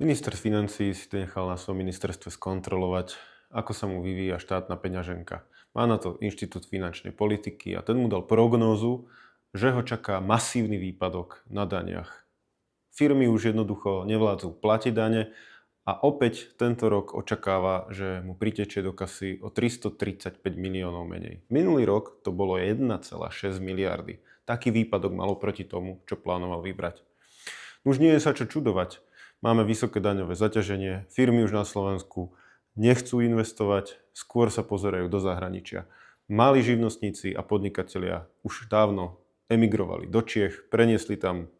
Minister financií si to nechal na svojom ministerstve skontrolovať, ako sa mu vyvíja štátna peňaženka. Má na to Inštitút finančnej politiky a ten mu dal prognózu, že ho čaká masívny výpadok na daniach. Firmy už jednoducho nevládzu platiť dane a opäť tento rok očakáva, že mu pritečie do kasy o 335 miliónov menej. Minulý rok to bolo 1,6 miliardy. Taký výpadok malo proti tomu, čo plánoval vybrať. Už nie je sa čo čudovať. Máme vysoké daňové zaťaženie, firmy už na Slovensku nechcú investovať, skôr sa pozerajú do zahraničia. Malí živnostníci a podnikatelia už dávno emigrovali do Čiech, preniesli tam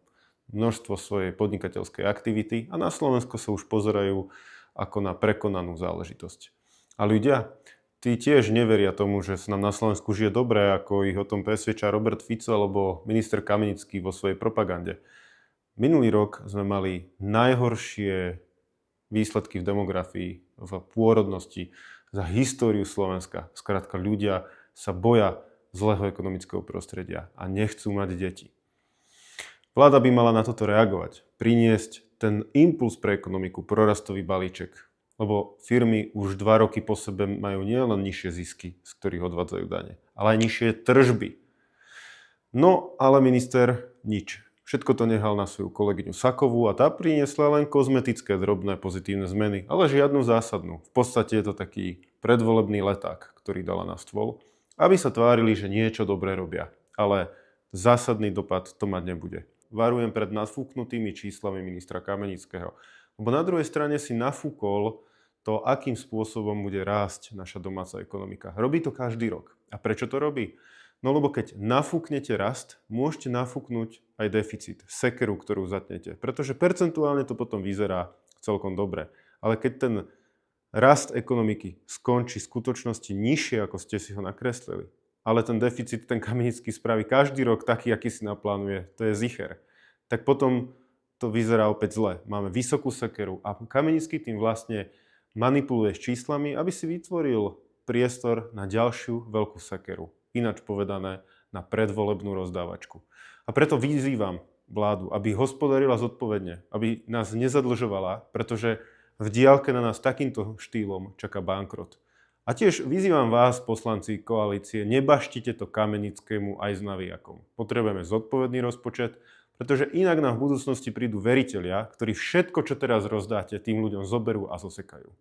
množstvo svojej podnikateľskej aktivity a na Slovensko sa už pozerajú ako na prekonanú záležitosť. A ľudia, tí tiež neveria tomu, že sa nám na Slovensku žije dobre, ako ich o tom presvedča Robert Fico alebo minister Kamenický vo svojej propagande. Minulý rok sme mali najhoršie výsledky v demografii, v pôrodnosti za históriu Slovenska. Skrátka, ľudia sa boja zlého ekonomického prostredia a nechcú mať deti. Vláda by mala na toto reagovať, priniesť ten impuls pre ekonomiku, prorastový balíček, lebo firmy už 2 roky po sebe majú nielen nižšie zisky, z ktorých odvádzajú dane, ale aj nižšie tržby. No, ale minister nič. Všetko to nehal na svoju kolegyňu Sakovú a tá priniesla len kozmetické drobné pozitívne zmeny, ale žiadnu zásadnú. V podstate je to taký predvolebný leták, ktorý dala na stôl, aby sa tvárili, že niečo dobré robia. Ale zásadný dopad to mať nebude. Varujem pred nafúknutými číslami ministra Kamenického, lebo na druhej strane si nafúkol to, akým spôsobom bude rásť naša domáca ekonomika. Robí to každý rok. A prečo to robí? No lebo keď nafúknete rast, môžete nafúknuť aj deficit, sekeru, ktorú zatnete. Pretože percentuálne to potom vyzerá celkom dobre. Ale keď ten rast ekonomiky skončí v skutočnosti nižšie, ako ste si ho nakreslili, ale ten deficit, ten Kamenický spraví každý rok taký, aký si naplánuje, to je zicher, tak potom to vyzerá opäť zle. Máme vysokú sekeru a Kamenický tým vlastne manipuluje s číslami, aby si vytvoril priestor na ďalšiu veľkú sekeru. Ináč povedané, na predvolebnú rozdávačku. A preto vyzývam vládu, aby hospodarila zodpovedne, aby nás nezadlžovala, pretože v diaľke na nás takýmto štýlom čaká bankrot. A tiež vyzývam vás, poslanci koalície, nebaštite to Kamenickému aj s navijakom. Potrebujeme zodpovedný rozpočet, pretože inak nám v budúcnosti prídu veritelia, ktorí všetko, čo teraz rozdáte, tým ľuďom zoberú a zosekajú.